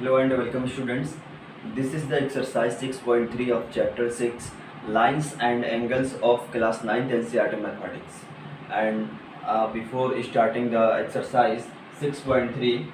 Hello and welcome students. This is the exercise 6.3 of chapter 6 lines and angles of class 9th NCERT mathematics. And before starting the exercise 6.3,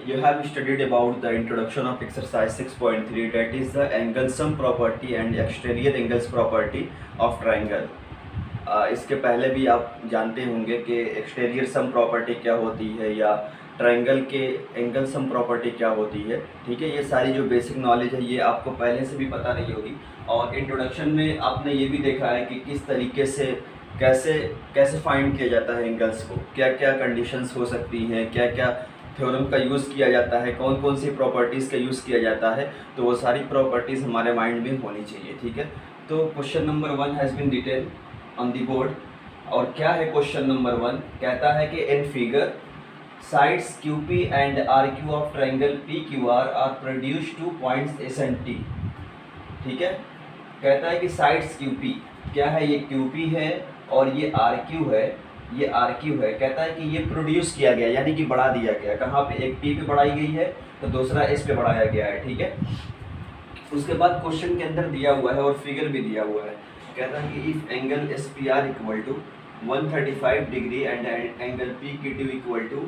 you have studied about the introduction of exercise 6.3, that is the angle sum property and exterior angles property of triangle. इसके पहले भी आप जानते होंगे कि exterior sum property क्या होती है या ट्रायंगल के एंगल सम प्रॉपर्टी क्या होती है। ठीक है, ये सारी जो बेसिक नॉलेज है ये आपको पहले से भी पता नहीं होगी। और इंट्रोडक्शन में आपने ये भी देखा है कि किस तरीके से कैसे फाइंड किया जाता है एंगल्स को, क्या क्या कंडीशंस हो सकती हैं, क्या क्या थ्योरम का यूज़ किया जाता है, कौन कौन सी प्रॉपर्टीज़ का यूज़ किया जाता है। तो वो सारी प्रॉपर्टीज़ हमारे माइंड में होनी चाहिए। ठीक है, तो question number 1 has been detail on the board. और क्या है क्वेश्चन नंबर 1? कहता है कि in figure sides QP and RQ of triangle PQR are produced to points S and T। ठीक है, कहता है कि साइड्स QP क्या है, ये QP है और ये RQ है, ये RQ है। कहता है कि ये प्रोड्यूस किया गया यानी कि बढ़ा दिया गया। कहाँ पे? एक P पे बढ़ाई गई है तो दूसरा S पे बढ़ाया गया है। ठीक है, उसके बाद क्वेश्चन के अंदर दिया हुआ है और फिगर भी दिया हुआ है। कहता है कि if angle SPR equal to 135 degree and angle PQ2 equal to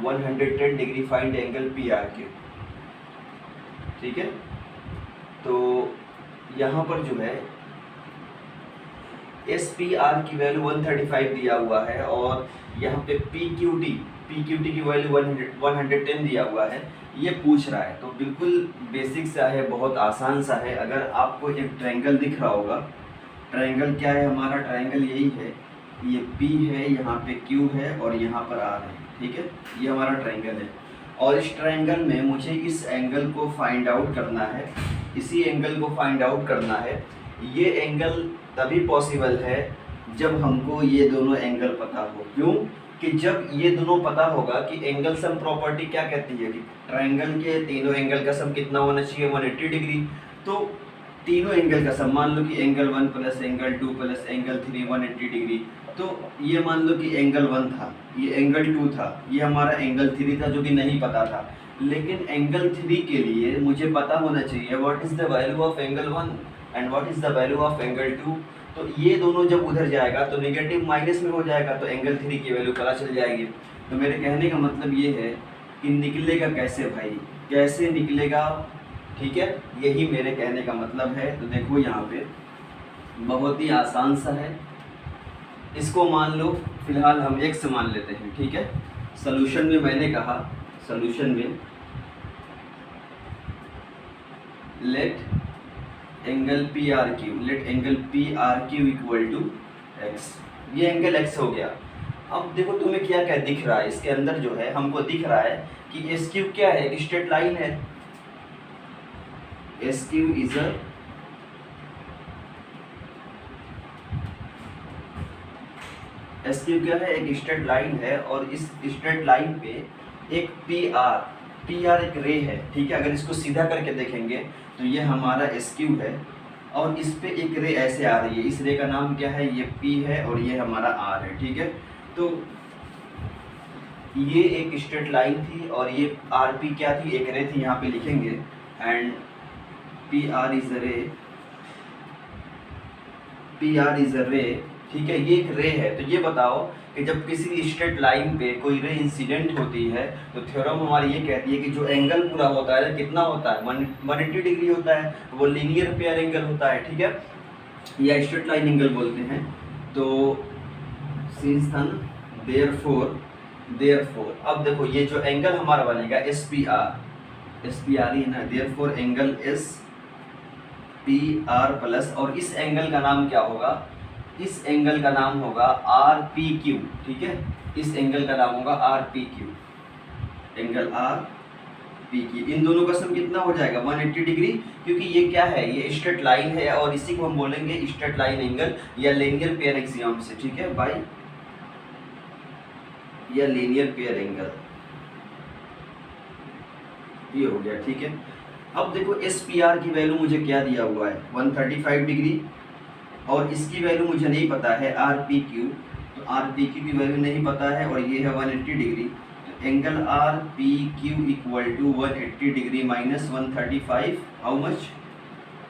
110 degree, find angle PRQ। ठीक है, तो यहाँ पर जो है SPR की वैल्यू 135 दिया हुआ है और यहाँ पे PQT की वैल्यू 110 दिया हुआ है। ये पूछ रहा है तो बिल्कुल बेसिक सा है, बहुत आसान सा है। अगर आपको एक ट्रायंगल दिख रहा होगा, ट्रायंगल क्या है हमारा? ट्रायंगल यही है, ये P है, यहाँ पे Q है और यहाँ पर R है। ठीक है, ये हमारा ट्रायंगल है और इस ट्रायंगल में मुझे इस एंगल को फाइंड आउट करना है, इसी एंगल को फाइंड आउट करना है। ये एंगल तभी पॉसिबल है जब हमको ये दोनों एंगल पता हो। क्यों? कि जब ये दोनों पता होगा कि एंगल सम प्रॉपर्टी क्या कहती है कि ट्रायंगल के तीनों एंगल का सम कितना होना चाहिए? 180 डिग्री। तो तीनों एंगल का सम, मान लो कि angle 1 plus angle 2 plus angle 3 180 degree. तो ये मान लो कि एंगल 1 था, ये एंगल 2 था, ये हमारा एंगल 3 था जो कि नहीं पता था। लेकिन एंगल 3 के लिए मुझे पता होना चाहिए what is the value of angle 1 and what is the value of angle 2। तो ये दोनों जब उधर जाएगा तो नेगेटिव माइनस में हो जाएगा, तो एंगल 3 की वैल्यू पता चल जाएगी। तो मेरे कहने का मतलब ये है कि निकलेगा कैसे भाई, कैसे निकलेगा? ठीक है, यही मेरे कहने का मतलब है। तो देखो यहाँ पे बहुत ही आसान सा है। इसको मान लो, फिलहाल हम x मान लेते हैं। ठीक है, सॉल्यूशन में मैंने कहा, सॉल्यूशन में let angle PRQ equal to x। ये एंगल x हो गया। अब देखो तुम्हें क्या क्या दिख रहा है इसके अंदर, जो है हमको दिख रहा है कि SQ क्या है? एक स्ट्रेट लाइन है। SQ इज अ SQ क्या है? एक स्ट्रेट लाइन है और इस स्ट्रेट लाइन पे एक PR एक रे है। ठीक है, अगर इसको सीधा करके देखेंगे तो ये हमारा SQ है और इस पे एक रे ऐसे आ रही है। इस रे का नाम क्या है? ये P है और ये हमारा R है। ठीक है, तो ये एक स्ट्रेट लाइन थी और ये RP क्या थी? एक रे थी। यहाँ पे लिखेंगे एंड PR इज अ रे। ठीक है, ये एक रे है। तो ये बताओ कि जब किसी स्ट्रेट लाइन पे कोई रे इंसिडेंट होती है तो थ्योरम हमारी ये कहती है कि जो एंगल पूरा होता है कितना होता है? 180 डिग्री होता है। वो लीनियर पेयर एंगल होता है। ठीक है, या स्ट्रेट लाइन एंगल बोलते हैं। तो सिंस देयरफॉर अब देखो ये जो एंगल हमारा बनेगा SPR ही ना, देयरफॉर एंगल SPR प्लस, और इस एंगल का नाम क्या होगा? इस एंगल का नाम होगा RPQ। ठीक है, इस एंगल का नाम होगा RPQ, एंगल RPQ। इन दोनों का सम कितना हो जाएगा? 180 डिग्री, क्योंकि ये क्या है? ये स्ट्रेट लाइन है और इसी को हम बोलेंगे स्ट्रेट लाइन एंगल या लीनियर पेयर एक्सियम से। ठीक है भाई, या लीनियर पेयर एंगल, ये हो गया। ठीक है, अब देखो SPR की वैल्यू मुझे क्या दिया हुआ है? 135 डिग्री और इसकी वैल्यू मुझे नहीं पता है RPQ। तो RPQ की वैल्यू नहीं पता है और ये है 180 डिग्री। तो angle R P Q equal to 180 degree minus 135, how much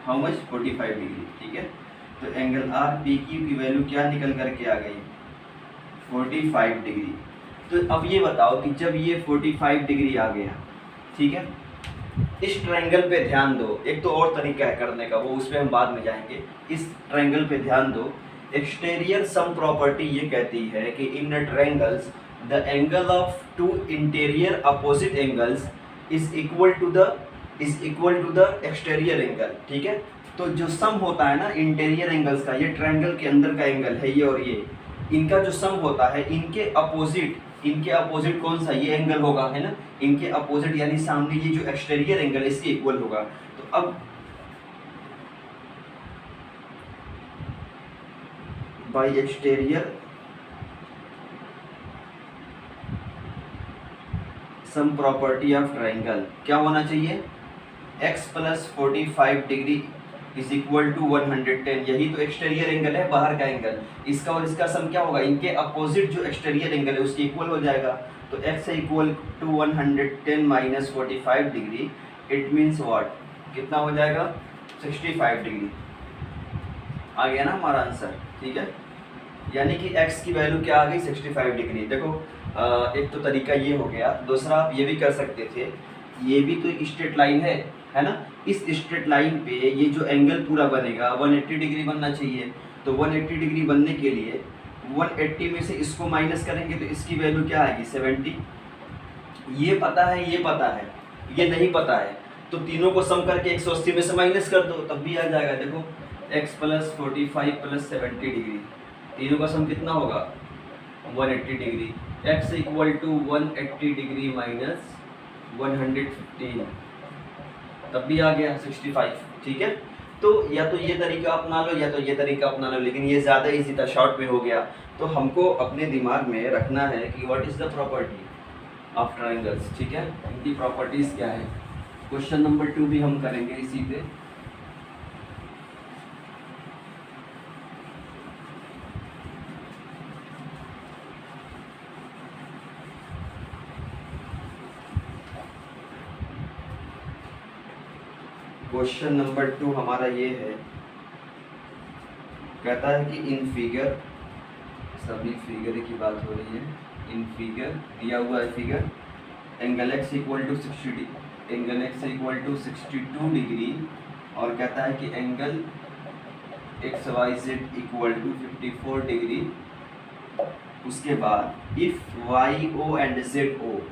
45 degree, ठीक है। तो एंगल आर पी क्यू की वैल्यू क्या निकल करके आ गई, 45 डिग्री। तो अब ये बताओ कि जब ये 45 डिग्री आ गया, ठीक है, इस ट्रायंगल पे ध्यान दो। एक तो और तरीका है करने का, वो उसमें हम बाद में जाएंगे। इस ट्रायंगल पे ध्यान दो। एक्सटीरियर सम प्रॉपर्टी ये कहती है कि in triangles the angle of two interior opposite angles is equal to the exterior angle, ठीक है। तो जो सम होता है ना इंटीरियर एंगल्स का, ये ट्रायंगल के अंदर का एंगल है ये, और ये इनका जो सम होता है, इनके अपोजिट कौन सा ये एंगल होगा, है ना। इनके अपोजिट यानी सामने ये जो एक्सटीरियर एंगल इसके इक्वल होगा। तो अब by exterior sum property of triangle क्या होना चाहिए, x plus 45 degree is equal to 110। यही तो एक्सटीरियर एंगल है, बाहर का एंगल। इसका और इसका सम क्या होगा, इनके अपोजिट जो एक्सटीरियर एंगल है उसके इक्वल हो जाएगा। तो x equal to 110 minus 45 degree, it means what, कितना हो जाएगा, 65 डिग्री। आ गया ना हमारा आंसर, ठीक है। यानी कि x की वैल्यू क्या आ गई, 65 डिग्री। देखो एक तो तरीका ये हो गया। दूसरा आप ये भी कर सकते थे, ये भी तो एक स्ट्रेट लाइन है ना। इस स्ट्रेट लाइन पे ये जो एंगल पूरा बनेगा 180 डिग्री बनना चाहिए। तो 180 डिग्री बनने के लिए 180 में से इसको माइनस करेंगे तो इसकी वैल्यू क्या आएगी, 70। ये पता है, ये पता है, ये नहीं पता है, तो तीनों को सम करके 180 में से माइनस कर दो, तब भी आ जाएगा। देखो x प्लस 45 प्लस 70 डिग्री, तीनों का सम कितना होगा, 180 degree. x equal to 180 degree minus 115, तब भी आ गया 65, ठीक है। तो या तो ये तरीका अपना लो या तो ये तरीका अपना लो, लेकिन ये ज़्यादा इजी था, शॉर्ट में हो गया। तो हमको अपने दिमाग में रखना है कि what is the property of triangles, ठीक है, इनकी प्रॉपर्टीज़ क्या है। क्वेश्चन नंबर 2 भी हम करेंगे इसी पे। क्वेश्चन नंबर 2 हमारा ये है, कहता है कि इन फिगर, सभी फिगर की बात हो रही है, इन फिगर दिया हुआ है figure, angle x equal to 62 degree, और कहता है कि angle XYZ equal to 54 degree. उसके बाद if YO and ZO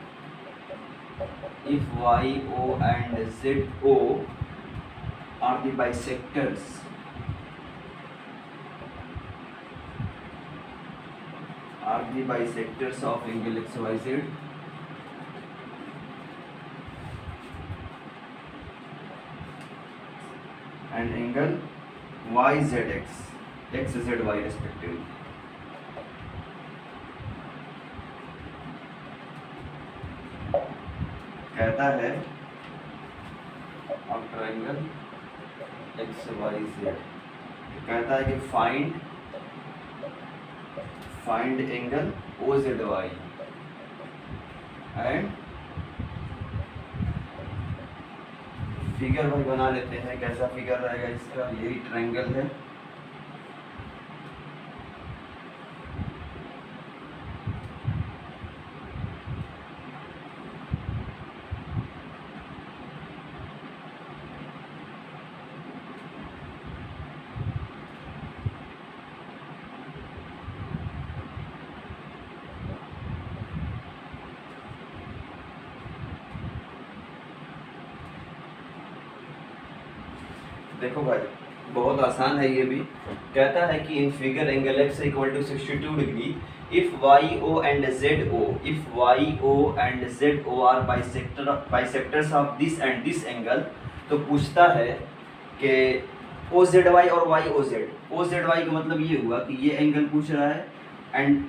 are the bisectors of angle XYZ, and angle YZX, XZY respectively. कहता है अब ट्रायंगल XYZ, कहता है कि find angle OZY and figure भाई बना लेते हैं। कैसा फिगर रहेगा इसका, यही ट्रायंगल है। देखो भाई बहुत आसान है ये भी। कहता है कि in figure angle x equal to 62 degree if YO and ZO are bisectors of this and this angle. तो पूछता है कि OZY और YOZ, OZY का मतलब ये हुआ कि ये एंगल पूछ रहा है एंड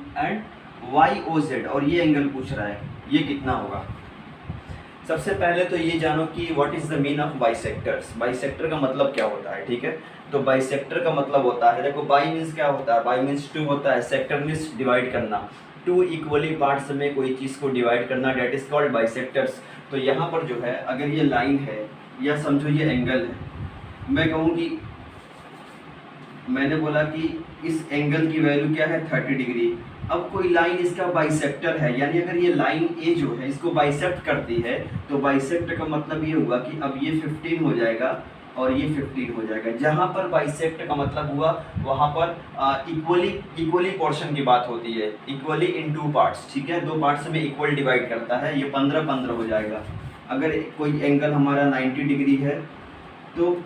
YOZ और ये एंगल पूछ रहा है, ये कितना होगा। सबसे पहले तो ये जानो कि what is the mean of bisectors. Bisector का मतलब क्या होता है, ठीक है। तो बाइसेक्टर का मतलब होता है, देखो बाई मीन्स क्या होता है, बाई मीन्स टू होता है, सेक्टर मीन्स डिवाइड करना। टू इक्वली पार्ट्स में कोई चीज़ को डिवाइड करना, डेट इज कॉल्ड बाइसेक्टर्स। तो यहाँ पर जो है अगर ये लाइन है या समझो ये एंगल है, मैं कहूँ कि मैंने बोला कि इस एंगल की वैल्यू क्या है 30 डिग्री। अब कोई लाइन इसका बाइसेक्टर है, यानी अगर ये लाइन ए जो है इसको बाइसेक्ट करती है तो बाइसेक्ट का मतलब ये हुआ कि अब ये 15 हो जाएगा और ये 15 हो जाएगा। जहाँ पर बाइसेक्ट का मतलब हुआ वहाँ पर इक्वली पोर्शन की बात होती है, इक्वली इन टू पार्ट्स, ठीक है, दो पार्ट्स में इक्वल डिवाइड करता है, ये 15-15 हो जाएगा। अगर कोई एंगल हमारा 90 डिग्री है तो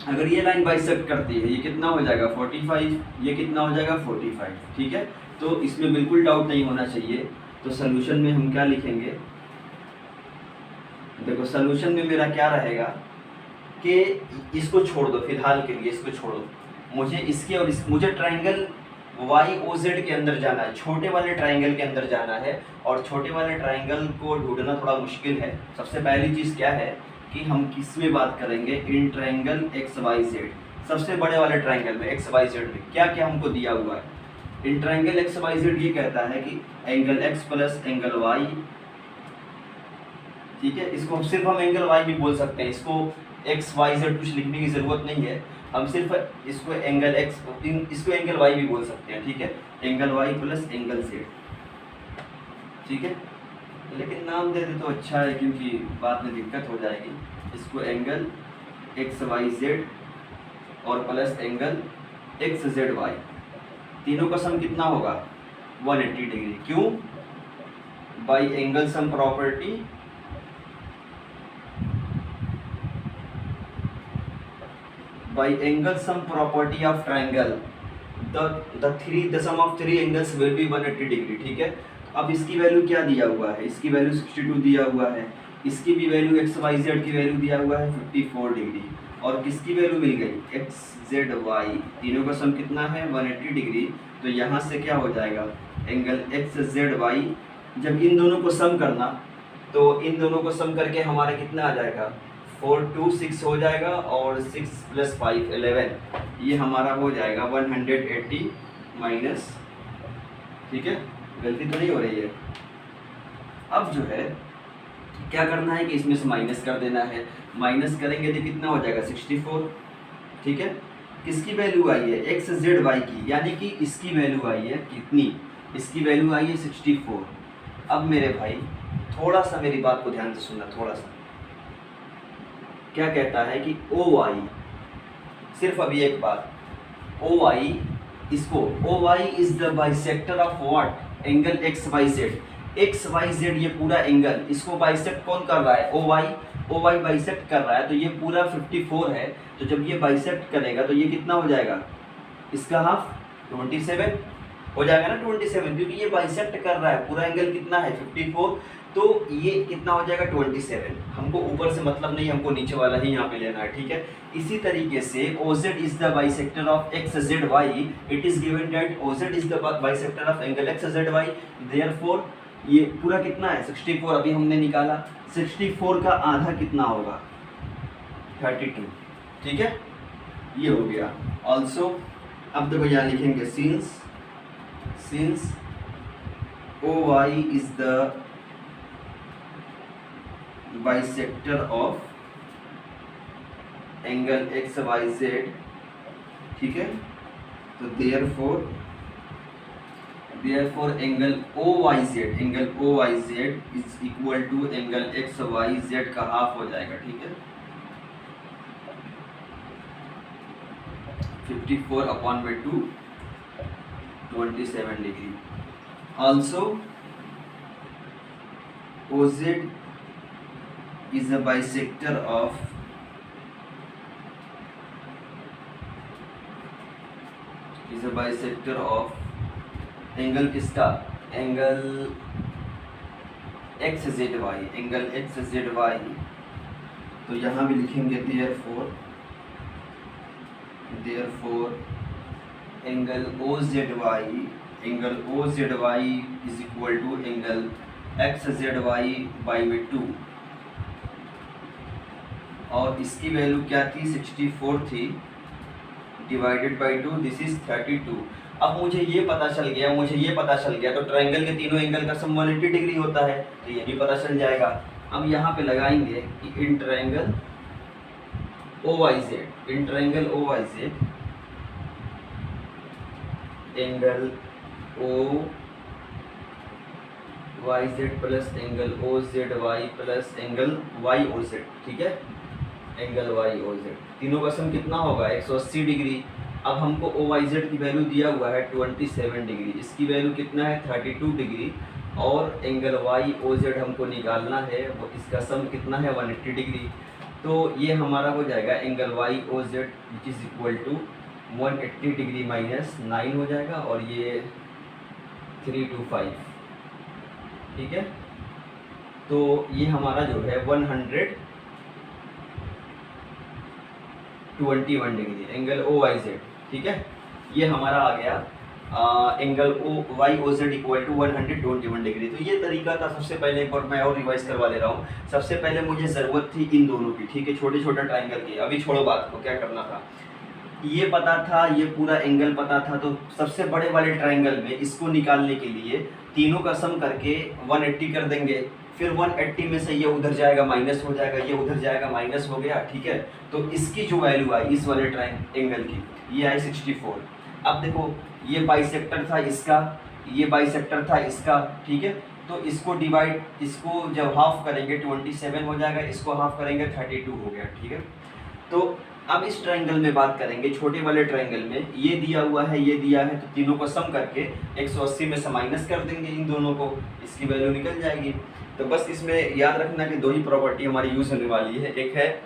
अगर ये लाइन बाइसेक्ट करती है ये कितना हो जाएगा 45, ये कितना हो जाएगा 45, ठीक है। तो इसमें बिल्कुल डाउट नहीं होना चाहिए। तो सॉल्यूशन में हम क्या लिखेंगे, देखो सॉल्यूशन में मेरा क्या रहेगा कि इसको छोड़ दो फिलहाल के लिए, इसको छोड़ो, मुझे इसके और मुझे ट्रायंगल YOZ के अंदर जाना है, छोटे वाले ट्रायंगल के अंदर जाना है। और छोटे वाले ट्रायंगल को ढूंढना थोड़ा मुश्किल है। सबसे पहली चीज़ क्या है कि हम किस में बात करेंगे, इन ट्रायंगल XYZ। सबसे बड़े वाले ट्रायंगल में XYZ में क्या क्या हमको दिया हुआ है। इन ट्रायंगल XYZ ये कहता है कि angle X plus angle Y, ठीक है, इसको सिर्फ हम एंगल Y भी बोल सकते हैं, इसको XYZ कुछ लिखने की ज़रूरत नहीं है, हम सिर्फ इसको एंगल X, इसको एंगल Y भी बोल सकते हैं, ठीक है, angle Y plus angle Z, ठीक है। लेकिन नाम दे दे तो अच्छा है क्योंकि बाद में दिक्कत हो जाएगी। इसको एंगल XYZ और प्लस एंगल XZY, तीनों का सम कितना होगा 180 डिग्री। क्यों? Bye angle sum property, by angle sum property of triangle the sum of three angles will be 180 degree, ठीक है। अब इसकी वैल्यू क्या दिया हुआ है, इसकी वैल्यू 62 दिया हुआ है, इसकी भी वैल्यू XYZ की वैल्यू दिया हुआ है 54 डिग्री, और किसकी वैल्यू मिल गई XZY, तीनों का सम कितना है 180 डिग्री। तो यहाँ से क्या हो जाएगा एंगल XZY, जब इन दोनों को सम करना तो इन दोनों को सम करके हमारा कितना आ जाएगा 4 2 6 हो जाएगा, और 6 + 5 11, ये हमारा हो जाएगा 180 माइनस, ठीक है, गलती तो नहीं हो रही है। अब जो है क्या करना है कि इसमें से माइनस कर देना है, माइनस करेंगे तो कितना हो जाएगा 64, ठीक है। किसकी वैल्यू आई है XZY की, यानी कि इसकी वैल्यू आई है कितनी, इसकी वैल्यू आई है 64। अब मेरे भाई थोड़ा सा मेरी बात को ध्यान से सुनना, थोड़ा सा क्या कहता है कि OY, सिर्फ अभी एक बात, OY, इसको OY is the bisector of what angle XYZ। XYZ ये पूरा एंगल, इसको बाइसेक्ट कौन कर रहा है OY बाइसेक्ट कर रहा है, तो ये पूरा 54 है। तो जब ये बाइसेक्ट करेगा तो ये कितना हो जाएगा, इसका हाफ 27 हो जाएगा ना, 27, क्योंकि ये बाइसेक्ट कर रहा है, पूरा एंगल कितना है 54, तो ये कितना हो जाएगा 27। हमको ऊपर से मतलब नहीं, हमको नीचे वाला ही यहाँ पे लेना है, ठीक है। इसी तरीके से OZ is the bisector of XZY, it is given that OZ is the bisector of angle XZY, therefore ये पूरा कितना है 64, अभी हमने निकाला, 64 का आधा कितना होगा 32, ठीक है, ये हो गया। ऑल्सो अब देखो यहाँ लिखेंगे since OY is the bisector of angle XYZ, ठीक है, तो therefore angle OYZ is equal to angle XYZ का हाफ हो जाएगा, ठीक है, 54/2 27 डिग्री। Also OZ is a bisector of angle किसका, एंगल XZY, एंगल XZY। तो यहाँ भी लिखेंगे therefore angle OZY is equal to angle XZY/2, और इसकी वैल्यू क्या थी 64 थी, डिवाइडेड बाई 2, दिस इज 32। अब मुझे ये पता चल गया तो ट्रायंगल के तीनों एंगल का सम 180 डिग्री होता है, तो ये भी पता चल जाएगा। अब यहाँ पे लगाएंगे कि in triangle OYZ, angle OYZ plus angle OZY plus angle YOZ, ठीक है, एंगल YOZ, तीनों का सम कितना होगा 180 डिग्री। अब हमको OYZ की वैल्यू दिया हुआ है 27 डिग्री, इसकी वैल्यू कितना है 32 डिग्री, और एंगल YOZ हमको निकालना है, वो इसका सम कितना है 180 डिग्री। तो ये हमारा हो जाएगा angle YOZ which is equal to 180 degree minus 9 हो जाएगा, और ये 325, ठीक है। तो ये हमारा जो है 121 डिग्री एंगल OYZ, ठीक है। ये हमारा आ गया angle YOZ equal to 121 degree. तो ये तरीका था। सबसे पहले एक बार मैं और रिवाइज करवा ले रहा हूँ। सबसे पहले मुझे ज़रूरत थी इन दोनों की, ठीक है, छोटे छोटे ट्राइंगल की। अभी छोड़ो बात को, क्या करना था, ये पता था, ये पूरा एंगल पता था, तो सबसे बड़े वाले ट्राइंगल में इसको निकालने के लिए तीनों का सम करके 180 कर देंगे, फिर 180 में से ये उधर जाएगा माइनस हो जाएगा, ये उधर जाएगा माइनस हो गया, ठीक है। तो इसकी जो वैल्यू आई इस वाले एंगल की, ये आई 64। अब देखो ये बाइसेक्टर था इसका, ये बाइसेक्टर था इसका, ठीक है। तो इसको डिवाइड, इसको जब हाफ करेंगे 27 हो जाएगा, इसको हाफ करेंगे 32 हो गया, ठीक है। तो अब इस ट्रायंगल में बात करेंगे, छोटे वाले ट्रायंगल में ये दिया हुआ है, ये दिया है, तो तीनों को सम करके 180 में से माइनस कर देंगे इन दोनों को, इसकी वैल्यू निकल जाएगी। तो बस इसमें याद रखना कि दो ही प्रॉपर्टी हमारी यूज़ होने वाली है, एक है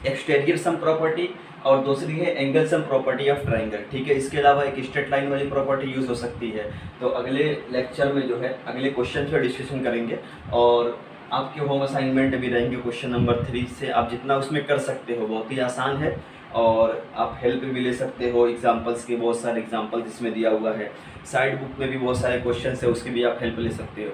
एक्सटेरियर सम प्रॉपर्टी और दूसरी है angle sum property of triangle, ठीक है। इसके अलावा एक स्ट्रेट लाइन वाली प्रॉपर्टी यूज़ हो सकती है। तो अगले लेक्चर में जो है अगले क्वेश्चन पर डिस्कशन करेंगे, और आपके होम असाइनमेंट भी रहेंगे क्वेश्चन नंबर 3 से। आप जितना उसमें कर सकते हो, बहुत ही आसान है, और आप हेल्प भी ले सकते हो एग्जांपल्स के, बहुत सारे एग्जांपल्स इसमें दिया हुआ है। साइड बुक में भी बहुत सारे क्वेश्चन है, उसकी भी आप हेल्प ले सकते हो।